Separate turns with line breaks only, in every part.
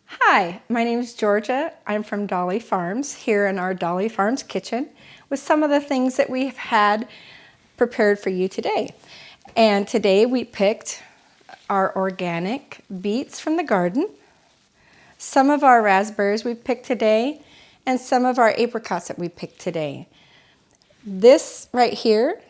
Hi, my name is Georgia. I'm from Dolly Farms, here in our Dolly Farms kitchen with some of the things that we've had prepared for you today. And today we picked our organic beets from the garden, some of our raspberries we picked today, and some of our apricots that we picked today. This right here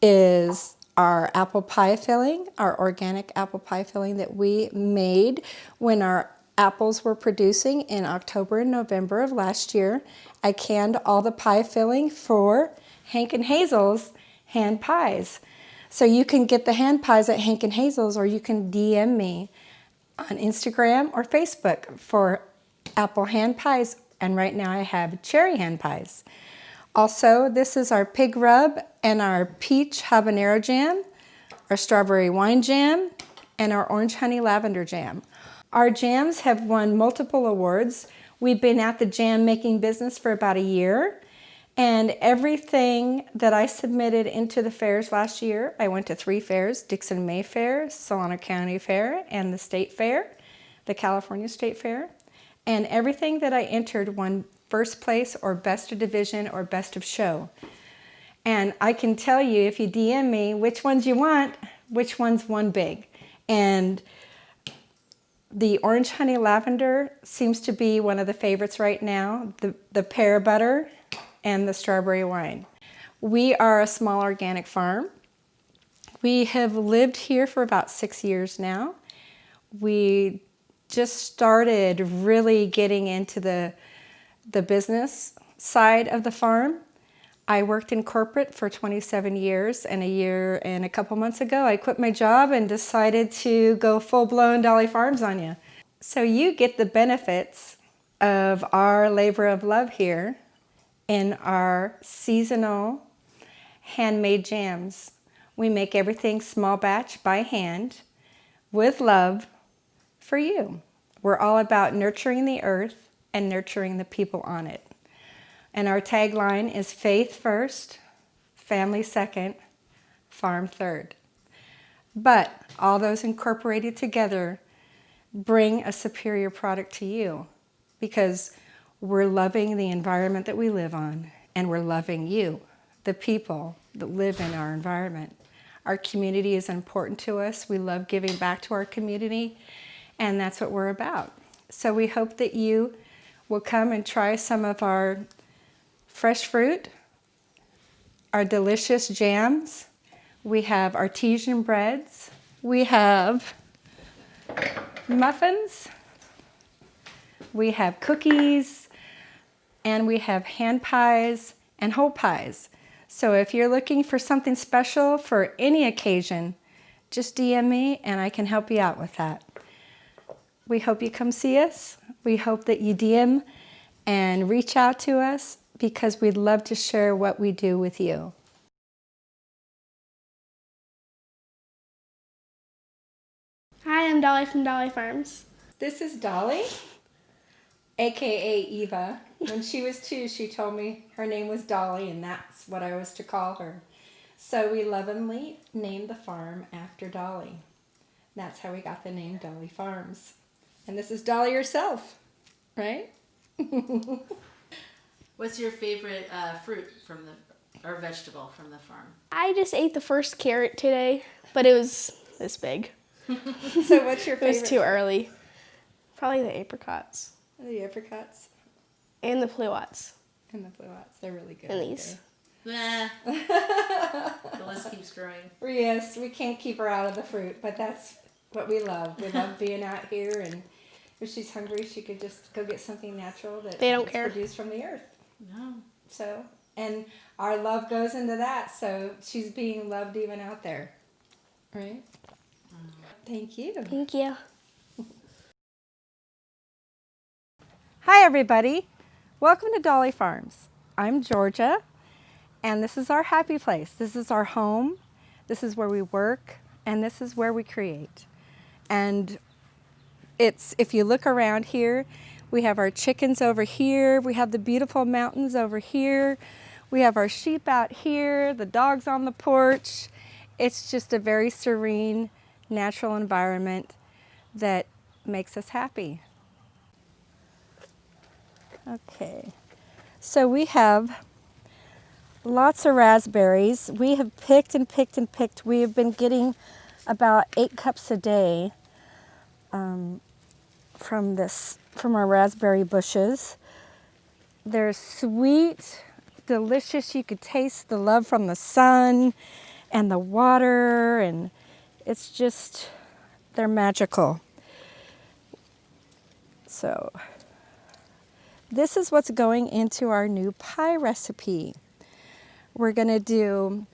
is our apple pie filling, our organic apple pie filling that we made when our apples were producing in October and November of last year. I canned all the pie filling for Hank and Hazel's hand pies. So you can get the hand pies at Hank and Hazel's, or you can DM me on Instagram or Facebook for apple hand pies. And right now I have cherry hand pies. Also, this is our pig rub and our peach habanero jam, our strawberry wine jam, and our orange honey lavender jam. Our jams have won multiple awards. We've been at the jam making business for about a year, and everything that I submitted into the fairs last year, I went to 3 fairs, Dixon May Fair, Solano County Fair, and the State Fair, the California State Fair, and everything that I entered won first place or best of division or best of show. And I can tell you, if you DM me which ones you want, which ones won big. And the orange honey lavender seems to be one of the favorites right now, the pear butter and the strawberry wine. We are a small organic farm. We have lived here for about 6 years now. We just started really getting into the business side of the farm. I worked in corporate for 27 years, and a year and a couple months ago I quit my job and decided to go full-blown Dolly Farms on you. So you get the benefits of our labor of love here in our seasonal handmade jams. We make everything small batch by hand with love for you. We're all about nurturing the earth and nurturing the people on it. And our tagline is faith first, family second, farm third. But all those incorporated together bring a superior product to you, because we're loving the environment that we live on, and we're loving you, the people that live in our environment. Our community is important to us. We love giving back to our community, and that's what we're about. So we hope that you will come and try some of our fresh fruit, our delicious jams. We have artesian breads. We have muffins. We have cookies, and we have hand pies and whole pies. So if you're looking for something special for any occasion, just DM me and I can help you out with that. We hope you come see us. We hope that you DM and reach out to us, because we'd love to share what we do with you.
Hi, I'm Dolly from Dolly Farms.
This is Dolly, aka Eva. When she was 2, she told me her name was Dolly, and that's what I was to call her. So we lovingly named the farm after Dolly. That's how we got the name Dolly Farms. And this is Dolly herself, right?
What's your favorite fruit or vegetable from the farm?
I just ate the first carrot today, but it was this big.
So what's your
It
favorite?
was too early. Probably the apricots.
The apricots
And the pluots.
and the pluots. They're really good.
And
aren't
these.
Nah. The list keeps growing.
Yes, we can't keep her out of the fruit, but that's what we love. We love being out here, and if she's hungry, she could just go get something natural that
They don't
is
care.
produced from the earth.
No.
So, and our love goes into that, so she's being loved even out there. Right? Thank you.
Thank you.
Hi, everybody. Welcome to Dolly Farms. I'm Georgia, and this is our happy place. This is our home. This is where we work, and this is where we create. And if you look around here, we have our chickens over here. We have the beautiful mountains over here. We have our sheep out here, the dogs on the porch. It's just a very serene, natural environment that makes us happy. Okay, so we have lots of raspberries. We have picked and picked and picked. We have been getting about 8 cups a day from our raspberry bushes. They're sweet, delicious. You could taste the love from the sun and the water, and it's just, they're magical. So this is what's going into our new pie recipe. We're going to do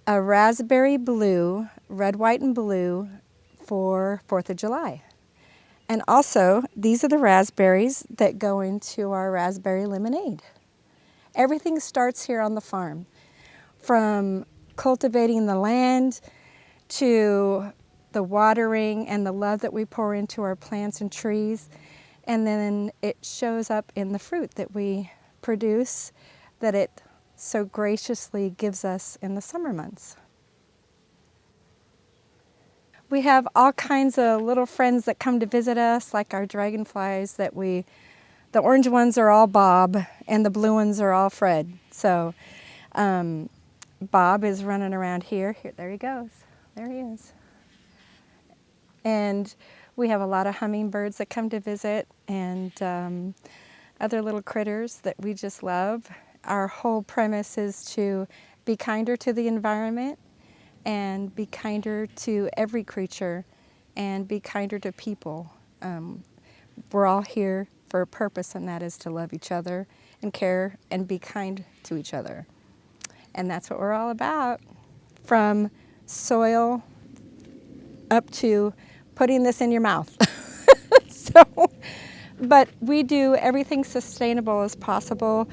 a raspberry blue, red, white, and blue for 4th of July. And also, these are the raspberries that go into our raspberry lemonade. Everything starts here on the farm, from cultivating the land to the watering and the love that we pour into our plants and trees. And then it shows up in the fruit that we produce, that it so graciously gives us in the summer months. We have all kinds of little friends that come to visit us, like our dragonflies the orange ones are all Bob and the blue ones are all Fred. So Bob is running around here. There he goes. There he is. And we have a lot of hummingbirds that come to visit, and other little critters that we just love. Our whole premise is to be kinder to the environment and be kinder to every creature and be kinder to people. We're all here for a purpose, and that is to love each other and care and be kind to each other. And that's what we're all about, from soil up to putting this in your mouth. But we do everything sustainable as possible.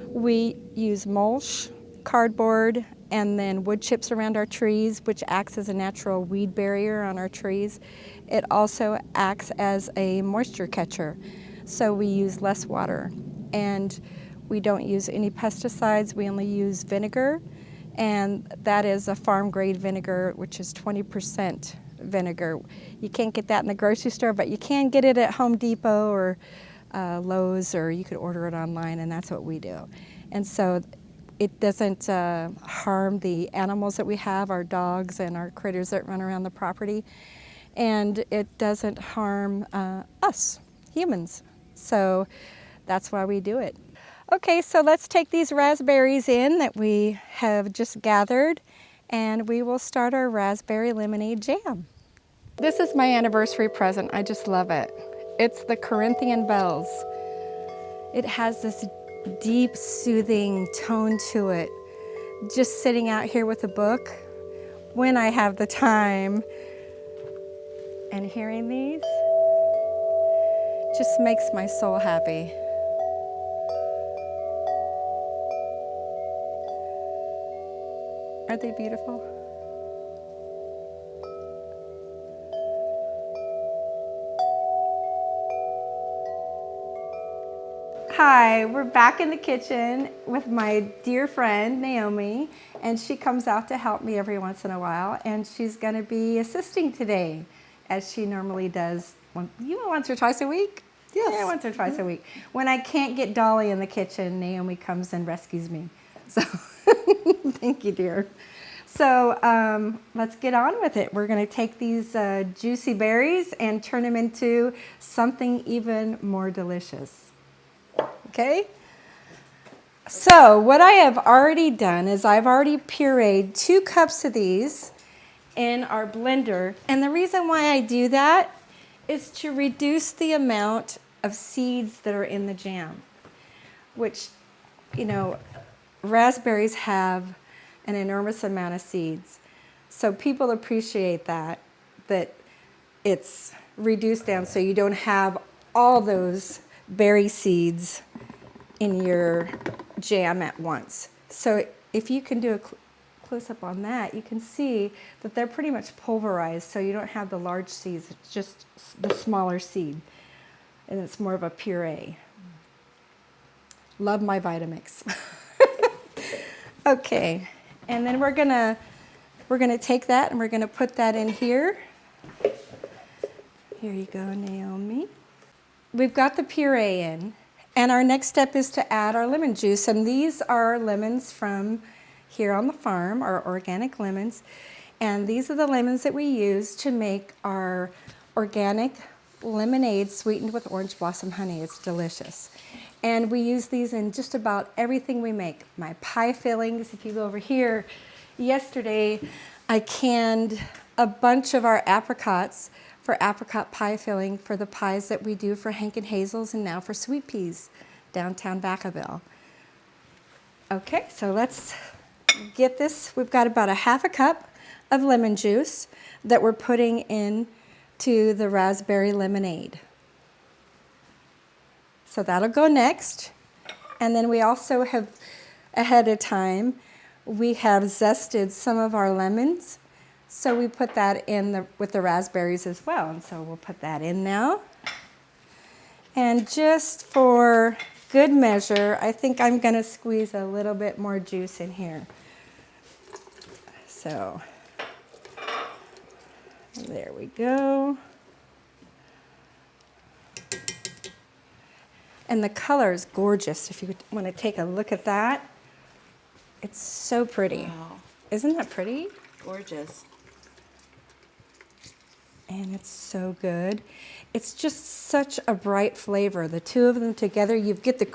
We use mulch, cardboard, and then wood chips around our trees, which acts as a natural weed barrier on our trees. It also acts as a moisture catcher, so we use less water. And we don't use any pesticides. We only use vinegar, and that is a farm-grade vinegar, which is 20% vinegar. You can't get that in the grocery store, but you can get it at Home Depot or Lowe's, or you could order it online, and that's what we do. And so it doesn't harm the animals that we have, our dogs and our critters that run around the property, and it doesn't harm us, humans. So that's why we do it. Okay, so let's take these raspberries in that we have just gathered, and we will start our raspberry lemonade jam. This is my anniversary present. I just love it. It's the Corinthian bells. It has this deep, soothing tone to it. Just sitting out here with a book, when I have the time, and hearing these just makes my soul happy. Aren't they beautiful? Hi, we're back in the kitchen with my dear friend Naomi, and she comes out to help me every once in a while, and she's going to be assisting today, as she normally does once or twice a week?
Yes.
Yeah, once or twice a week. When I can't get Dolly in the kitchen, Naomi comes and rescues me. So thank you, dear. So let's get on with it. We're going to take these juicy berries and turn them into something even more delicious. Okay? So what I have already done is I've already pureed 2 cups of these in our blender. And the reason why I do that is to reduce the amount of seeds that are in the jam, which, raspberries have an enormous amount of seeds. So people appreciate that it's reduced down so you don't have all those berry seeds in your jam at once. So if you can do a close-up on that, you can see that they're pretty much pulverized, so you don't have the large seeds, it's just the smaller seed, and it's more of a puree. Love my Vitamix. Okay, and then we're gonna take that and we're gonna put that in here. Here you go, Naomi. We've got the puree in, And our next step is to add our lemon juice. And these are lemons from here on the farm, our organic lemons. And these are the lemons that we use to make our organic lemonade sweetened with orange blossom honey. It's delicious. And we use these in just about everything we make. My pie fillings, if you go over here, yesterday I canned a bunch of our apricots for apricot pie filling for the pies that we do for Hank and Hazel's and now for Sweet Peas downtown Vacaville. Okay, so let's get this. We've got about a half a cup of lemon juice that we're putting into the raspberry lemonade. So that'll go next. And then we also have, ahead of time, we have zested some of our lemons. So we put that in with the raspberries as well. And so we'll put that in now. And just for good measure, I think I'm going to squeeze a little bit more juice in here. So there we go. And the color is gorgeous. If you want to take a look at that, it's so pretty.
Wow.
Isn't that pretty?
Gorgeous.
And it's so good. It's just such a bright flavor. The two of them together, you get the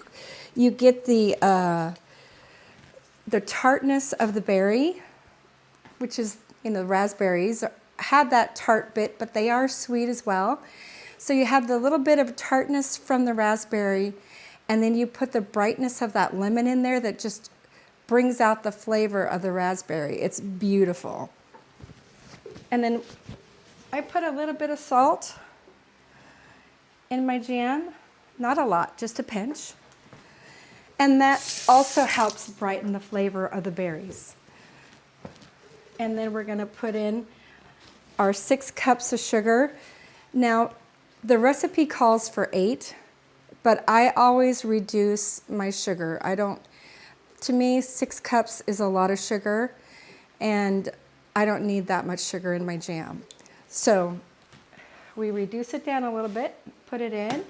tartness of the berry, which is, the raspberries have that tart bit, but they are sweet as well. So you have the little bit of tartness from the raspberry, and then you put the brightness of that lemon in there that just brings out the flavor of the raspberry. It's beautiful. And then I put a little bit of salt in my jam. Not a lot, just a pinch. And that also helps brighten the flavor of the berries. And then we're going to put in our 6 cups of sugar. Now, the recipe calls for 8, but I always reduce my sugar. To me, 6 cups is a lot of sugar, and I don't need that much sugar in my jam. So we reduce it down a little bit, put it in,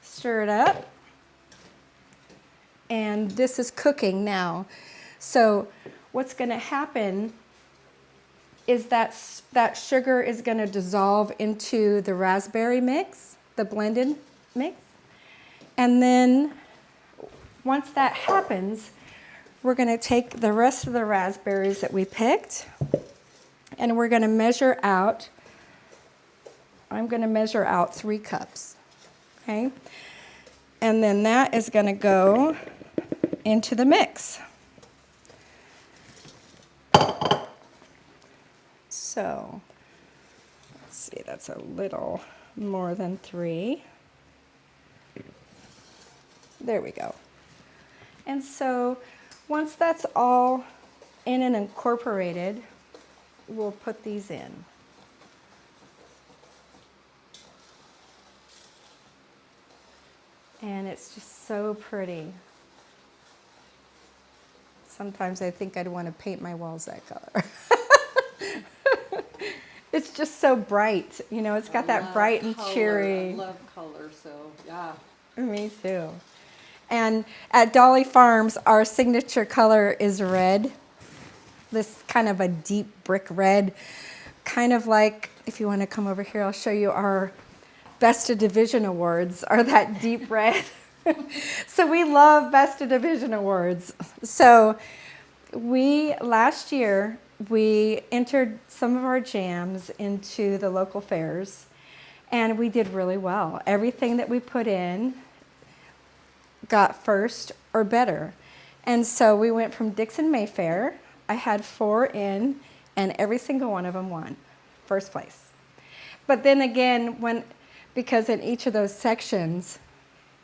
stir it up, and this is cooking now. So what's going to happen is that sugar is going to dissolve into the raspberry mix, the blended mix. And then once that happens, we're going to take the rest of the raspberries that we picked, and we're going to measure out. I'm going to measure out 3 cups, okay? And then that is going to go into the mix. So, let's see, that's a little more than 3. There we go. And so, once that's all in and incorporated, we'll put these in. And it's just so pretty. Sometimes I think I'd want to paint my walls that color. It's just so bright, it's got that bright and cheery.
I love color, so yeah.
Me too. And at Dolly Farms, our signature color is red. This kind of a deep brick red. Kind of like, if you want to come over here, I'll show you our Best of Division awards are that deep red. So we love Best of Division awards. So last year, we entered some of our jams into the local fairs, and we did really well. Everything that we put in got first or better. And so we went from Dixon Mayfair. I had 4 in, and every single one of them won first place. But then again, because in each of those sections,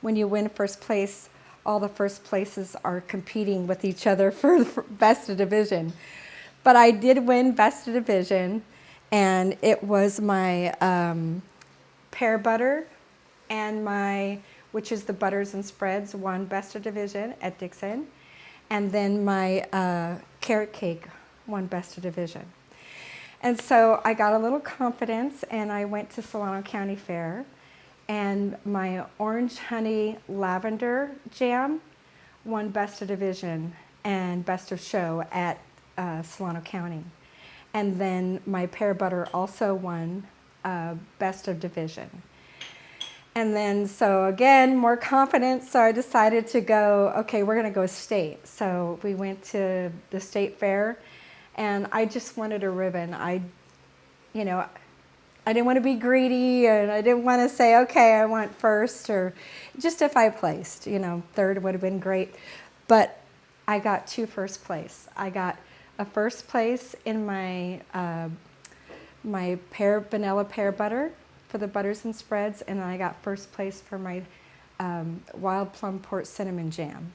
when you win first place, all the first places are competing with each other for Best of Division. But I did win Best of Division, and it was my pear butter and which is the butters and spreads, won Best of Division at Dixon. And then my carrot cake won Best of Division. And so I got a little confidence, and I went to Solano County Fair, And my orange honey lavender jam won Best of Division and Best of Show at Solano County. And then my pear butter also won Best of Division. And then, so again, more confidence, so I decided to go, okay, we're gonna go state. So we went to the state fair, and I just wanted a ribbon. I didn't want to be greedy, and I didn't want to say, okay, I want first, or just if I placed, third would have been great. But I got 2 first place. I got a first place in my my vanilla pear butter for the butters and spreads, and I got first place for my wild plum port cinnamon jam.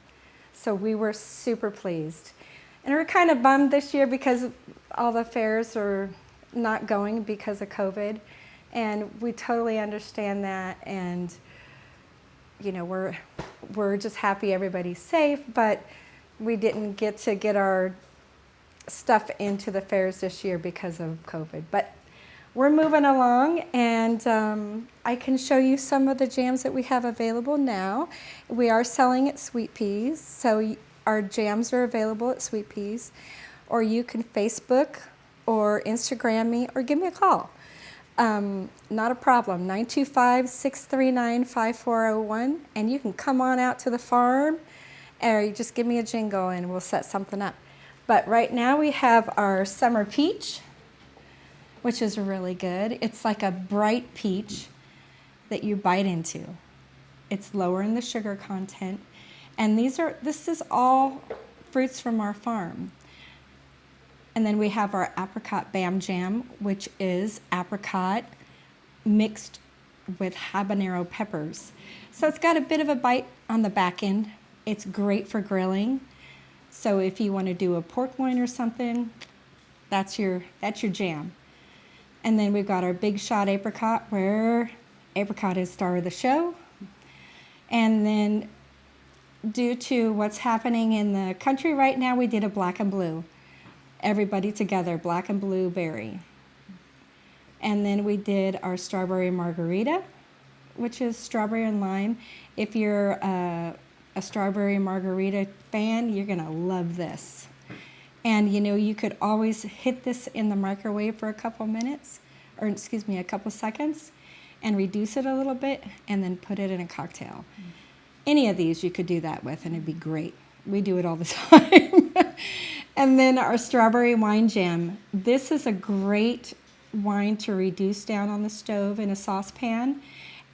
So we were super pleased. And we're kind of bummed this year because all the fairs are not going because of COVID, and we totally understand that, and we're just happy everybody's safe, but we didn't get to get our stuff into the fairs this year because of COVID. But we're moving along, and I can show you some of the jams that we have available now. We are selling at Sweet Peas, so our jams are available at Sweet Peas, or you can Facebook or Instagram me or give me a call. Not a problem, 925-639-5401, and you can come on out to the farm, or you just give me a jingle and we'll set something up. But right now we have our summer peach, which is really good. It's like a bright peach that you bite into. It's lower in the sugar content. And this is all fruits from our farm. And then we have our apricot Bam Jam, which is apricot mixed with habanero peppers. So it's got a bit of a bite on the back end. It's great for grilling. So if you want to do a pork loin or something, that's your jam. And then we've got our big shot apricot, where apricot is star of the show. And then due to what's happening in the country right now, we did a black and blue. Everybody together, black and blue berry. And then we did our strawberry margarita, which is strawberry and lime. If you're a strawberry margarita fan, you're gonna love this. And you could always hit this in the microwave for a couple minutes, or excuse me, a couple seconds, and reduce it a little bit, and then put it in a cocktail. Any of these you could do that with, and it'd be great. We do it all the time. And then our strawberry wine jam. This is a great wine to reduce down on the stove in a saucepan,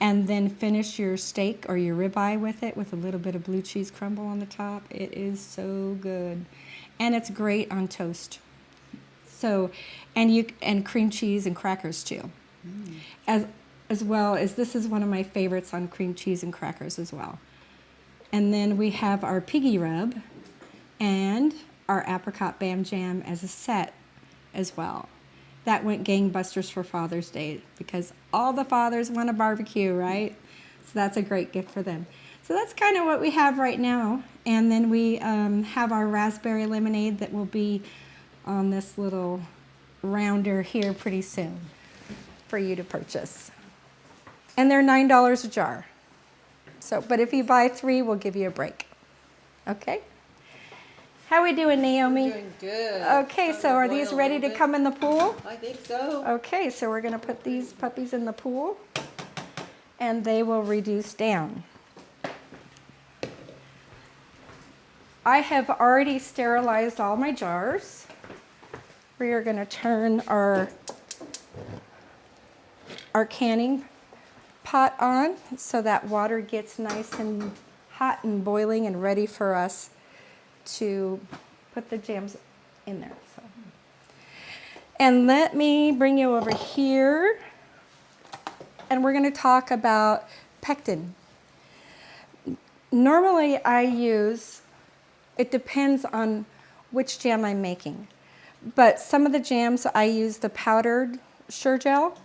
and then finish your steak or your ribeye with it with a little bit of blue cheese crumble on the top. It is so good. And it's great on toast. So, and cream cheese and crackers too. As well as, this is one of my favorites on cream cheese and crackers as well. And then we have our piggy rub and our apricot Bam Jam as a set as well. That went gangbusters for Father's Day because all the fathers want a barbecue, right? So that's a great gift for them. So that's kind of what we have right now. And then we have our raspberry lemonade that will be on this little rounder here pretty soon for you to purchase. And they're $9 a jar. So, but if you buy 3, we'll give you a break. Okay? How we doing, Naomi?
Doing good.
Okay, so are these ready to come in the pool?
I think so.
Okay, so we're going to put these puppies in the pool, and they will reduce down. I have already sterilized all my jars. We are going to turn our canning pot on so that water gets nice and hot and boiling and ready for us to put the jams in there. So. And let me bring you over here, and we're going to talk about pectin. Normally I use, it depends on which jam I'm making, but some of the jams I use the powdered Sure Gel,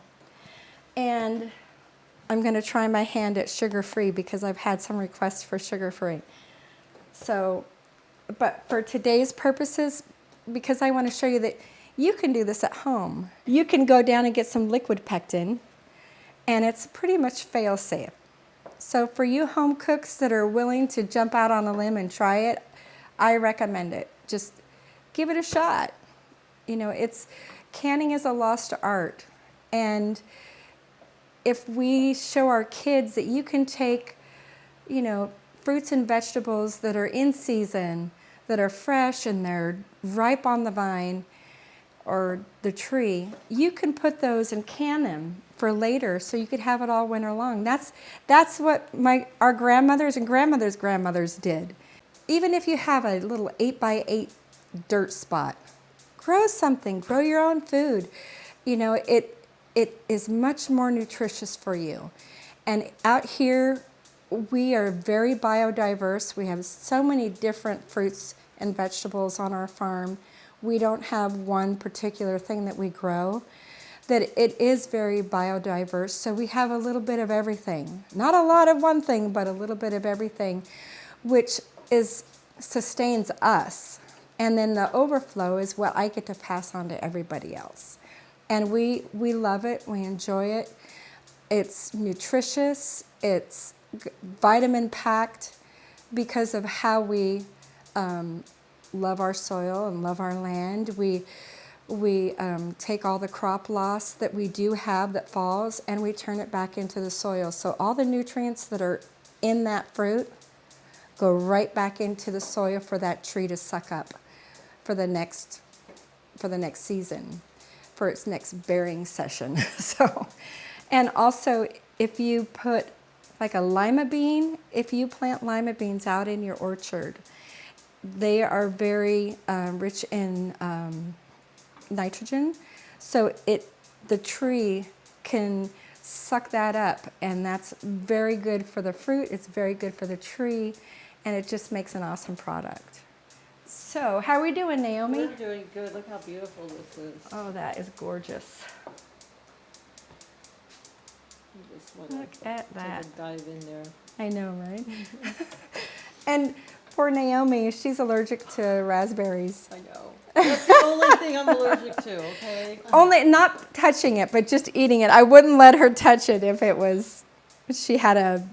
and I'm going to try my hand at sugar-free because I've had some requests for sugar-free. So, but for today's purposes, because I want to show you that you can do this at home. You can go down and get some liquid pectin and it's pretty much fail-safe. So for you home cooks that are willing to jump out on a limb and try it, I recommend it. Just give it a shot. You know, canning is a lost art. And if we show our kids that you can take, you know, fruits and vegetables that are in season, that are fresh and they're ripe on the vine or the tree, you can put those and can them for later so you could have it all winter long. That's what our grandmothers and grandmothers did. Even if you have a little 8x8 dirt spot, grow something, grow your own food. You know, it is much more nutritious for you. And out here, we are very biodiverse. We have so many different fruits and vegetables on our farm. We don't have one particular thing that we grow, that it is very biodiverse. So we have a little bit of everything. Not a lot of one thing, but a little bit of everything, which sustains us. And then the overflow is what I get to pass on to everybody else. And we love it, we enjoy it. It's nutritious, it's vitamin packed because of how we love our soil and love our land. We take all the crop loss that we do have that falls and we turn it back into the soil. So all the nutrients that are in that fruit go right back into the soil for that tree to suck up for the next season, for its next bearing session. So, and also if you put like a lima bean, if you plant lima beans out in your orchard, they are very rich in nitrogen, so the tree can suck that up, and that's very good for the fruit, it's very good for the tree, and it just makes an awesome product. So, how are we doing, Naomi?
We're doing good. Look how beautiful this is.
Oh, that is gorgeous.
I just want
Look at that.
to dive in there.
I know, right? And poor Naomi, she's allergic to raspberries.
I know. That's the only thing I'm allergic to, okay?
Only not touching it, but just eating it. I wouldn't let her touch it if she had a,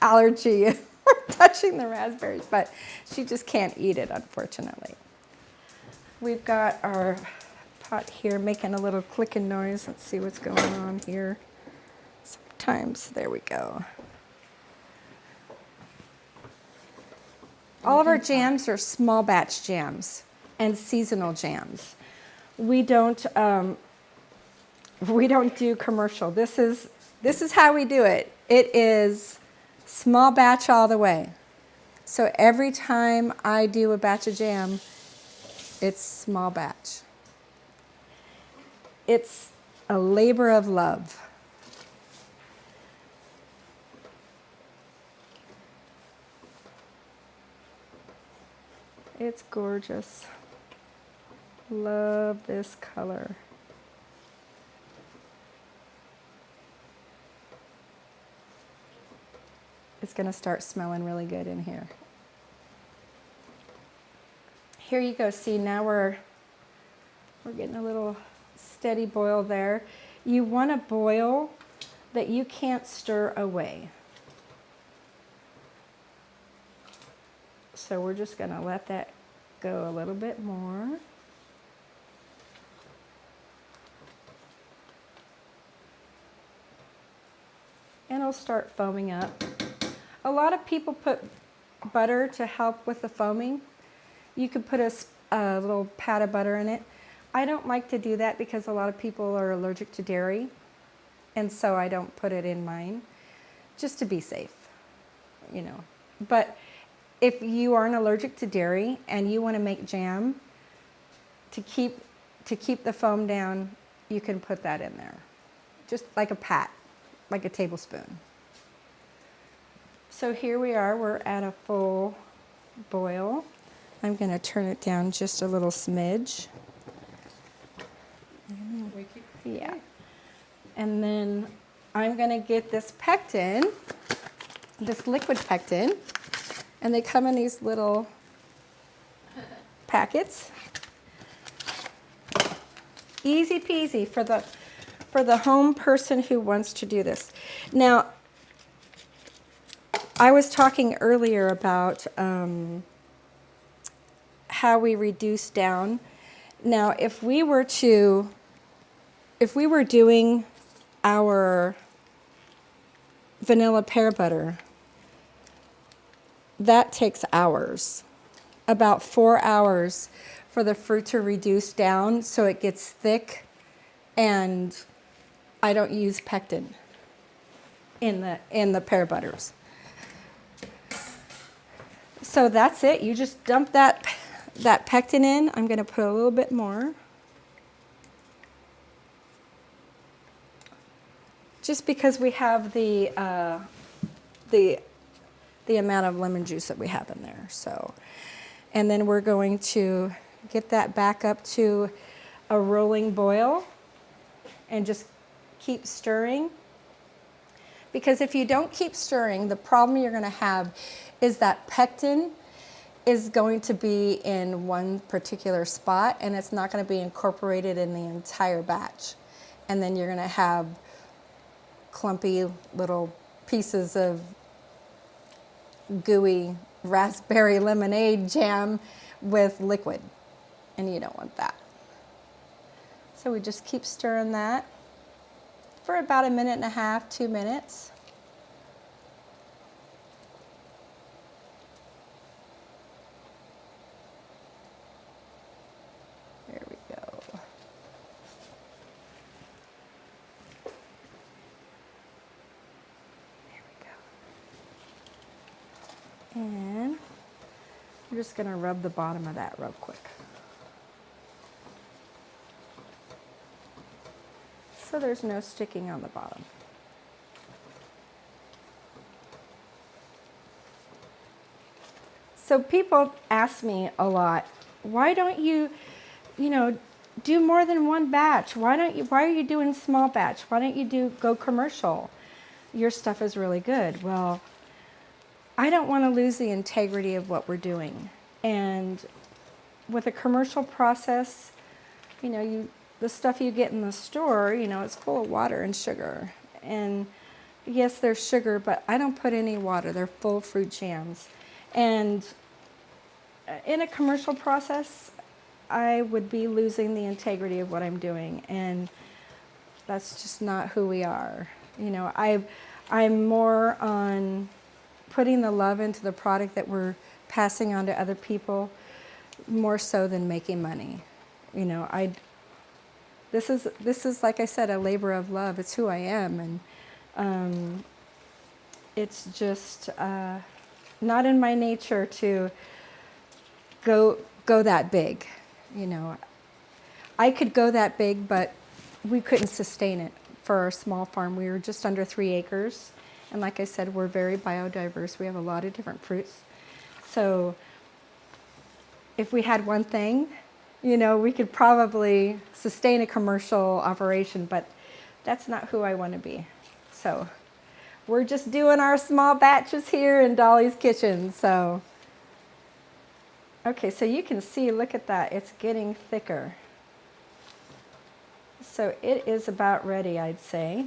allergy for touching the raspberries, but she just can't eat it, unfortunately. We've got our pot here making a little clicking noise. Let's see what's going on here. Sometimes, there we go. All of our jams are small batch jams and seasonal jams. We don't do commercial. This is how we do it. It is small batch all the way. So every time I do a batch of jam, it's small batch. It's a labor of love. It's gorgeous. Love this color. It's going to start smelling really good in here. Here you go. See, now we're getting a little steady boil there. You want a boil that you can't stir away. So we're just going to let that go a little bit more. And it'll start foaming up. A lot of people put butter to help with the foaming. You could put a little pat of butter in it. I don't like to do that because a lot of people are allergic to dairy, and so I don't put it in mine, just to be safe, But if you aren't allergic to dairy and you want to make jam, to keep the foam down, you can put that in there, just like a pat, like a tablespoon. So here we are, we're at a full boil. I'm going to turn it down just a little smidge. Yeah. And then I'm going to get this pectin, this liquid pectin, and they come in these little packets. Easy peasy for for the home person who wants to do this. Now, I was talking earlier about how we reduce down. Now, if we were doing our vanilla pear butter, that takes hours, about 4 hours for the fruit to reduce down so it gets thick, and I don't use pectin in the pear butters. So that's it. You just dump that pectin in. I'm going to put a little bit more. Just because we have the amount of lemon juice that we have in there. So, and then we're going to get that back up to a rolling boil and just keep stirring. Because if you don't keep stirring, the problem you're going to have is that pectin is going to be in one particular spot and it's not going to be incorporated in the entire batch. And then you're going to have clumpy little pieces of gooey raspberry lemonade jam with liquid, and you don't want that. So we just keep stirring that for about 1.5 minutes, 2 minutes. There we go. There we go. And I'm just going to rub the bottom of that real quick. So there's no sticking on the bottom. So people ask me a lot, why don't you, do more than one batch? Why are you doing small batch? Why don't you go commercial? Your stuff is really good. Well, I don't want to lose the integrity of what we're doing. And with a commercial process, the stuff you get in the store, it's full of water and sugar. And yes, there's sugar, but I don't put any water. They're full fruit jams. And in a commercial process, I would be losing the integrity of what I'm doing. And that's just not who we are. I'm more on putting the love into the product that we're passing on to other people, more so than making money. This is like I said, a labor of love. It's who I am, and it's just not in my nature to go that big. I could go that big, but we couldn't sustain it for our small farm. We were just under 3 acres, and like I said, we're very biodiverse. We have a lot of different fruits. So if we had one thing, we could probably sustain a commercial operation, but that's not who I want to be. So we're just doing our small batches here in Dolly's kitchen. So, okay, so you can see, look at that. It's getting thicker. So it is about ready, I'd say.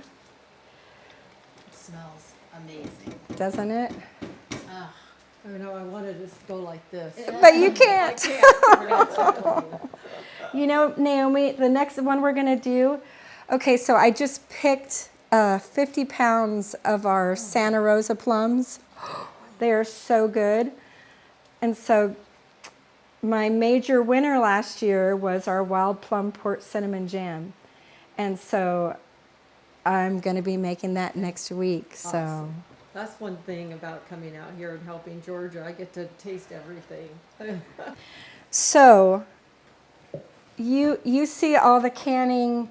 It smells amazing.
Doesn't it?
Ugh.
I know, I wanted to just go like this.
But you can't.
I
Naomi, the next one we're going to do, okay, so I just picked 50 pounds of our Santa Rosa plums. They are so good. And so my major winner last year was our wild plum port cinnamon jam. And so I'm going to be making that next week. So.
Awesome. That's one thing about coming out here and helping Georgia. I get to taste everything.
So you see all the canning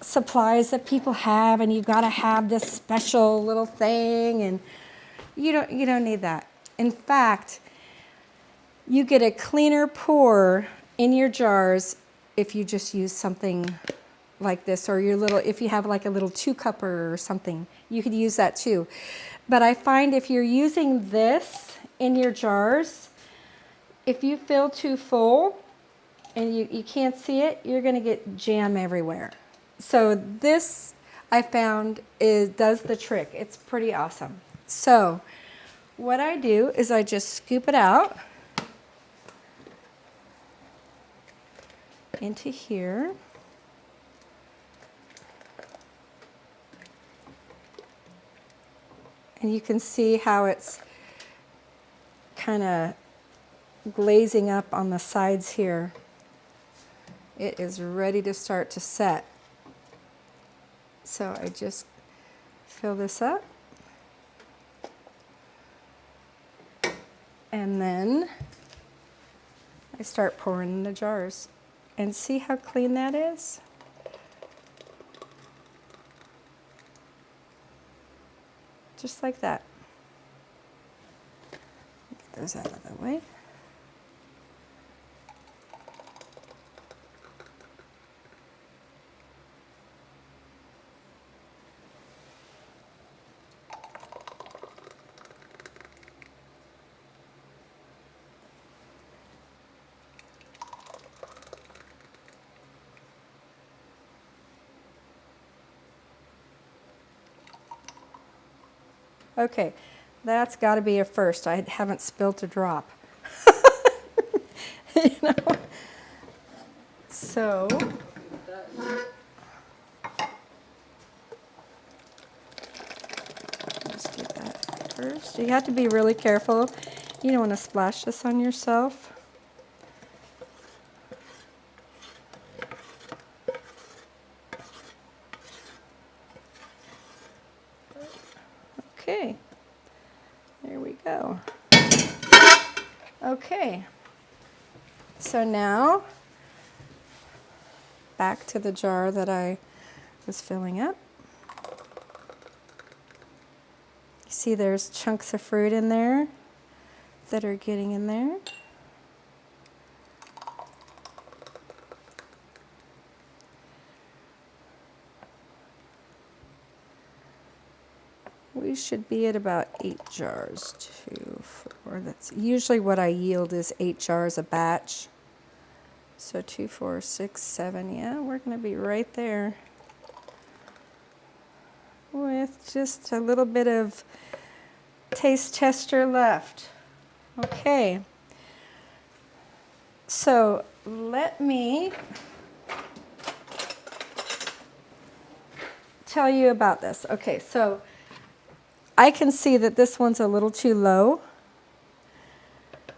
supplies that people have, and you got to have this special little thing, and you don't need that. In fact, you get a cleaner pour in your jars if you just use something like this, or if you have like a little 2-cupper or something, you could use that too. But I find if you're using this in your jars, if you feel too full, and you can't see it, you're going to get jam everywhere. So this I found does the trick. It's pretty awesome. So what I do is I just scoop it out into here. And you can see how it's kind of glazing up on the sides here. It is ready to start to set. So I just fill this up. And then I start pouring in the jars. And see how clean that is? Just like that. Get those out of the way. Okay, that's got to be a first. I haven't spilt a drop. You know? So, let's get that first. You have to be really careful. You don't want to splash this on yourself. Okay, there we go. Okay, so now back to the jar that I was filling up. You see there's chunks of fruit in there that are getting in there. We should be at about 8 jars, 2, 4. That's usually what I yield is 8 jars a batch. So 2, 4, 6, 7. Yeah, we're going to be right there with just a little bit of taste tester left. Okay. So let me tell you about this. Okay, so I can see that this one's a little too low.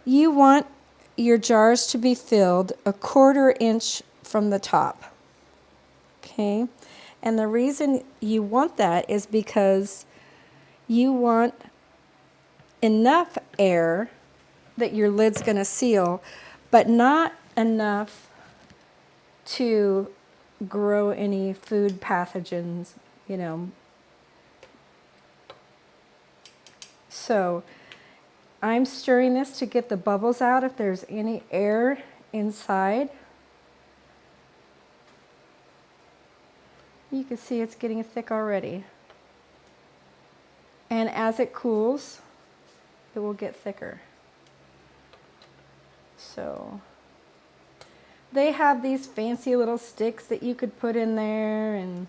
You want your jars to be filled 1/4 inch from the top. Okay? And the reason you want that is because you want enough air that your lid's going to seal, but not enough to grow any food pathogens, you know. So I'm stirring this to get the bubbles out if there's any air inside. You can see it's getting thick already. And as it cools, it will get thicker. So they have these fancy little sticks that you could put in there and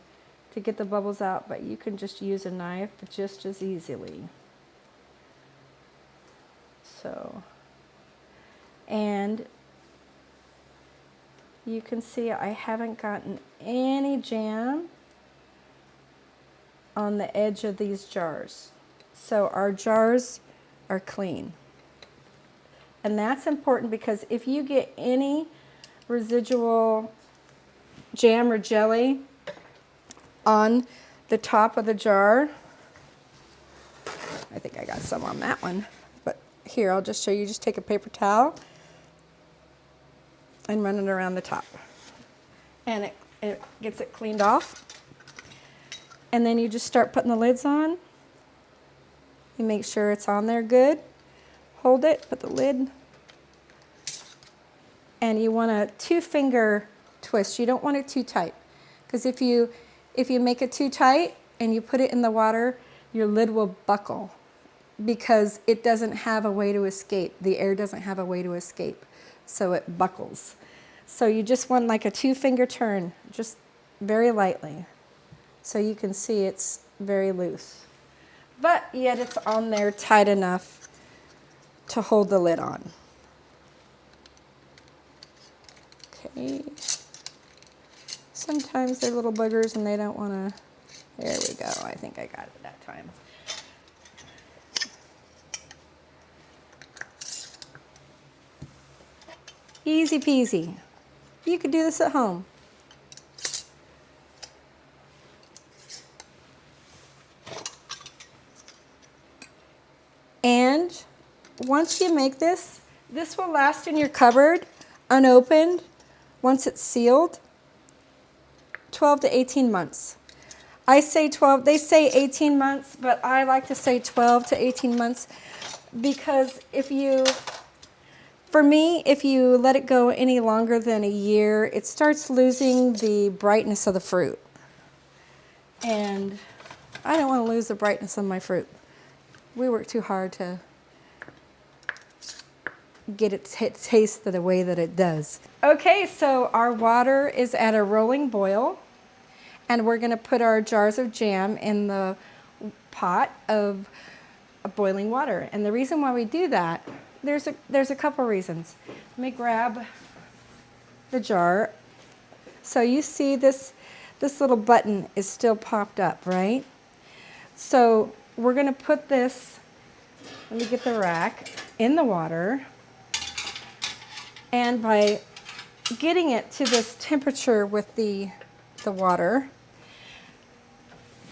to get the bubbles out, but you can just use a knife just as easily. So, and you can see I haven't gotten any jam on the edge of these jars. So our jars are clean. And that's important because if you get any residual jam or jelly on the top of the jar, I think I got some on that one, but here I'll just show you. Just take a paper towel and run it around the top. And it gets it cleaned off. And then you just start putting the lids on. You make sure it's on there good. Hold it, put the lid. And you want a 2-finger twist. You don't want it too tight. Because if you make it too tight and you put it in the water, your lid will buckle because it doesn't have a way to escape. The air doesn't have a way to escape. So it buckles. So you just want like a 2-finger turn, just very lightly. So you can see it's very loose. But yet it's on there tight enough to hold the lid on. Okay. Sometimes they're little boogers and they don't want to. There we go. I think I got it that time. Easy peasy. You could do this at home. And once you make this, this will last in your cupboard unopened once it's sealed 12 to 18 months. I say 12, they say 18 months, but I like to say 12 to 18 months because for me, if you let it go any longer than a year, it starts losing the brightness of the fruit. And I don't want to lose the brightness of my fruit. We work too hard to get it to taste the way that it does. Okay, so our water is at a rolling boil, and we're going to put our jars of jam in the pot of boiling water. And the reason why we do that, there's a couple reasons. Let me grab the jar. So you see this little button is still popped up, right? So we're going to put this, let me get the rack, in the water. And by getting it to this temperature with the water,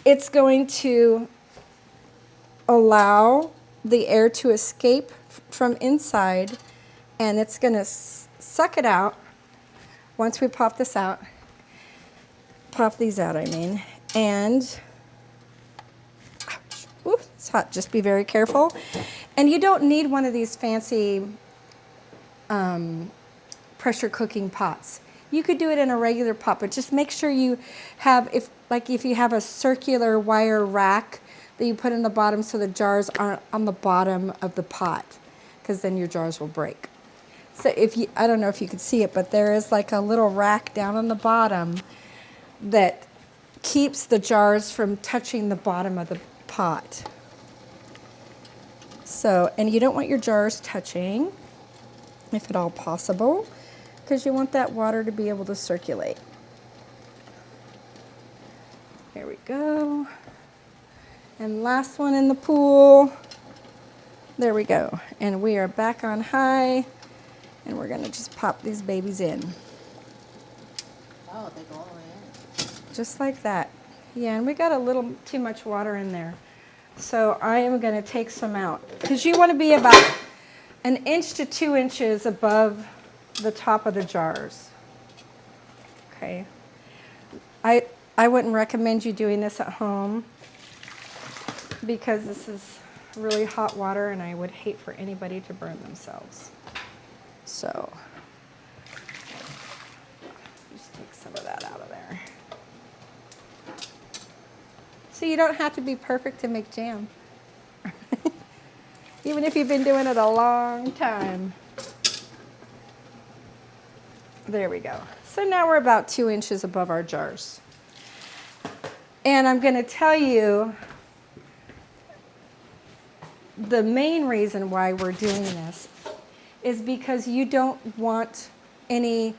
it's going to allow the air to escape from inside, and it's going to suck it out once we pop these out, I mean, and ouch, ooh, it's hot, just be very careful. And you don't need one of these fancy pressure cooking pots. You could do it in a regular pot, but just make sure you have, if you have a circular wire rack that you put in the bottom so the jars aren't on the bottom of the pot, because then your jars will break. So I don't know if you could see it, but there is like a little rack down on the bottom that keeps the jars from touching the bottom of the pot. So, and you don't want your jars touching, if at all possible, because you want that water to be able to circulate. There we go. And last one in the pool. There we go. And we are back on high, and we're gonna just pop these babies in.
Oh, they go all the way in.
Just like that. Yeah, and we got a little too much water in there. So I am gonna take some out, because you wanna be about 1 inch to 2 inches above the top of the jars. Okay. I wouldn't recommend you doing this at home because this is really hot water and I would hate for anybody to burn themselves. So just take some of that out of there. So you don't have to be perfect to make jam. Even if you've been doing it a long time. There we go. So now we're about 2 inches above our jars. And I'm going to tell you the main reason why we're doing this is because you don't want any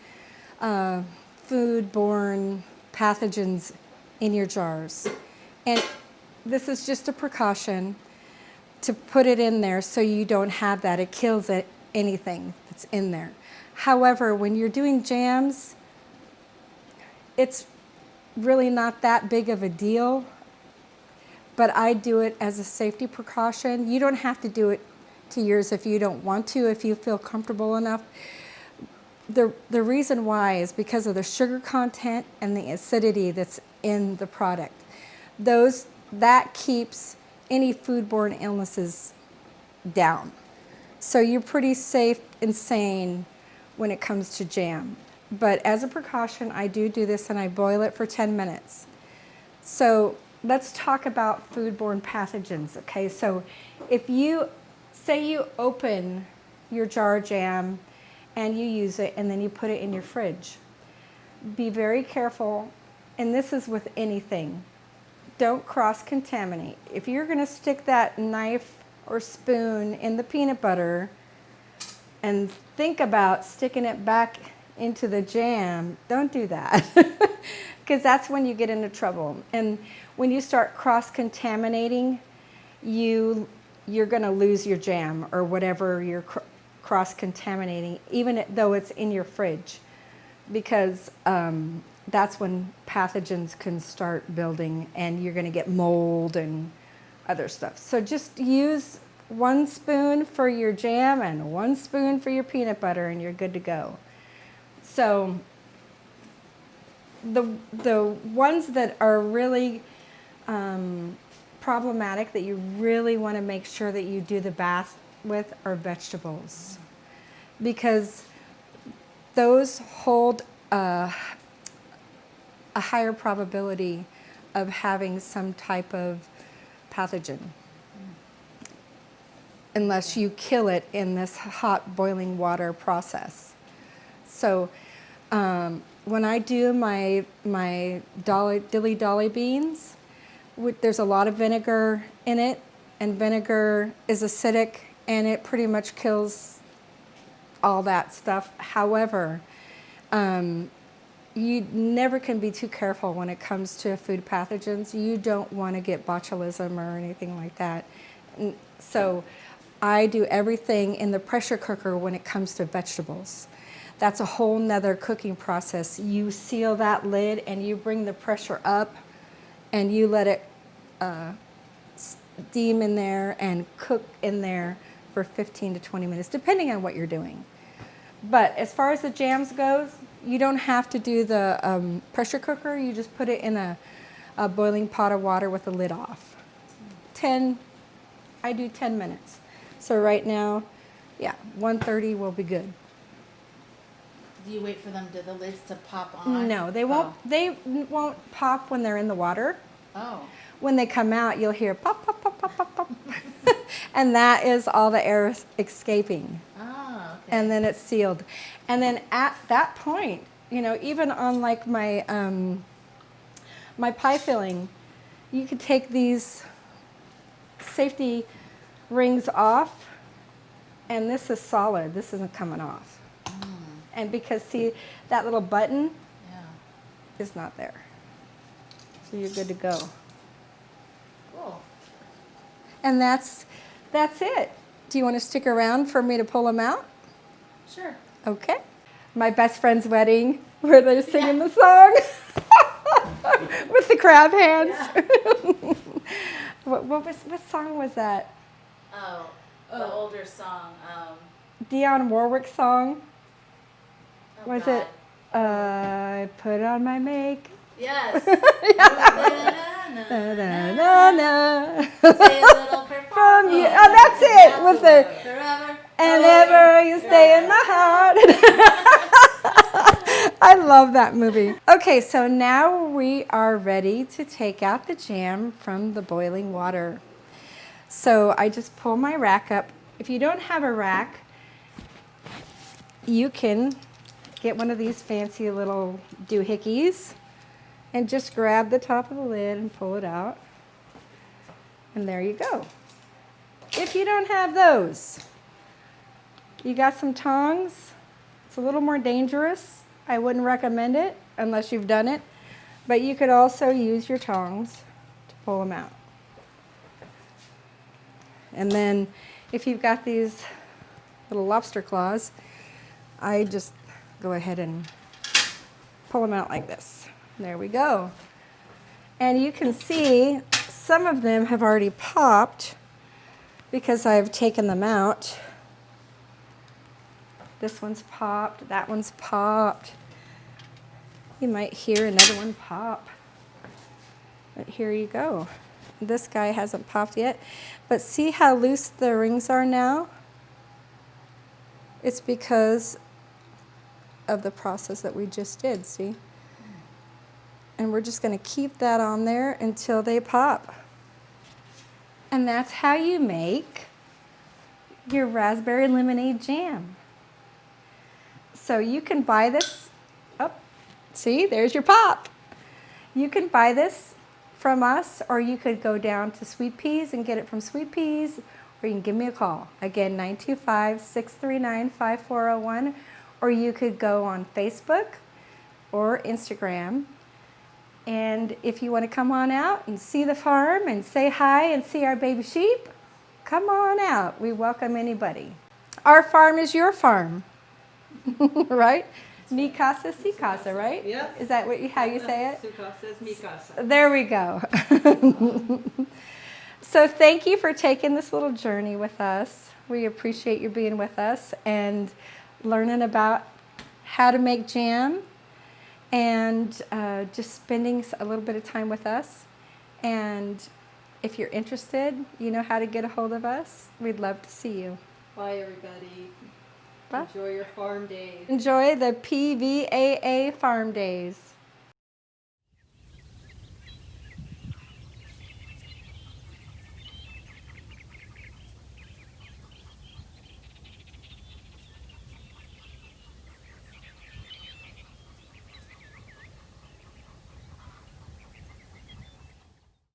foodborne pathogens in your jars. And this is just a precaution to put it in there so you don't have that. It kills anything that's in there. However, when you're doing jams, it's really not that big of a deal, but I do it as a safety precaution. You don't have to do it to yours if you don't want to, if you feel comfortable enough. The reason why is because of the sugar content and the acidity that's in the product. That keeps any foodborne illnesses down. So you're pretty safe and sane when it comes to jam. But as a precaution, I do this and I boil it for 10 minutes. So let's talk about foodborne pathogens, okay? So if you, say you open your jar jam and you use it, and then you put it in your fridge. Be very careful, and this is with anything. Don't cross-contaminate. If you're going to stick that knife or spoon in the peanut butter and think about sticking it back into the jam, don't do that, because that's when you get into trouble. And when you start cross-contaminating, you're going to lose your jam or whatever you're cross-contaminating, even though it's in your fridge, because that's when pathogens can start building and you're going to get mold and other stuff. So just use 1 spoon for your jam and 1 spoon for your peanut butter, and you're good to go. So the ones that are really problematic, that you really want to make sure that you do the bath with, are vegetables, because those hold a higher probability of having some type of pathogen, unless you kill it in this hot boiling water process. So when I do my dilly dolly beans, there's a lot of vinegar in it, and vinegar is acidic, and it pretty much kills all that stuff. However, you never can be too careful when it comes to food pathogens. You don't want to get botulism or anything like that. So I do everything in the pressure cooker when it comes to vegetables. That's a whole nother cooking process. You seal that lid and you bring the pressure up and you let it steam in there and cook in there for 15 to 20 minutes, depending on what you're doing. But as far as the jams goes, you don't have to do the pressure cooker. You just put it in a boiling pot of water with the lid off. I do 10 minutes. So right now, yeah, 1:30 will be good.
Do you wait for the lids to pop on?
No, they won't.
Oh.
They won't pop when they're in the water.
Oh.
When they come out, you'll hear pop, pop, pop, pop, pop, pop. And that is all the air escaping.
Oh, okay.
And then it's sealed. And then at that point, even on like my my pie filling, you could take these safety rings off, and this is solid. This isn't coming off. And because, see, that little button is not there. So you're good to go.
Cool.
And that's it. Do you want to stick around for me to pull them out?
Sure.
Okay. My best friend's wedding, where they're singing the song with the crab hands. Yeah. What song was that?
Oh, the older song.
Dionne Warwick song.
Oh
Was
God.
it? I put on my makeup.
Yes.
Na, na, na, na.
Say a little prayer
From you. Oh, that's it. With the
forever.
and ever you stay in my heart. I love that movie. Okay, so now we are ready to take out the jam from the boiling water. So I just pull my rack up. If you don't have a rack, you can get one of these fancy little doohickeys and just grab the top of the lid and pull it out. And there you go. If you don't have those, you got some tongs. It's a little more dangerous. I wouldn't recommend it unless you've done it, but you could also use your tongs to pull them out. And then if you've got these little lobster claws, I just go ahead and pull them out like this. There we go. And you can see some of them have already popped because I've taken them out. This one's popped, that one's popped. You might hear another one pop. But here you go. This guy hasn't popped yet. But see how loose the rings are now? It's because of the process that we just did, see? And we're just going to keep that on there until they pop. And that's how you make your raspberry lemonade jam. So you can buy this. Oh, see, there's your pop. You can buy this from us, or you could go down to Sweet Peas and get it from Sweet Peas, or you can give me a call. Again, 925-639-5401, or you could go on Facebook or Instagram. And if you want to come on out and see the farm and say hi and see our baby sheep, come on out. We welcome anybody. Our farm is your farm, right? Mi casa, si casa, right?
Yep.
Is that how you say it?
Su casa es mi casa.
There we go. So thank you for taking this little journey with us. We appreciate you being with us and learning about how to make jam and just spending a little bit of time with us. And if you're interested, you know how to get a hold of us. We'd love to see you.
Bye, everybody.
Bye.
Enjoy your farm days.
Enjoy the PVAA farm days.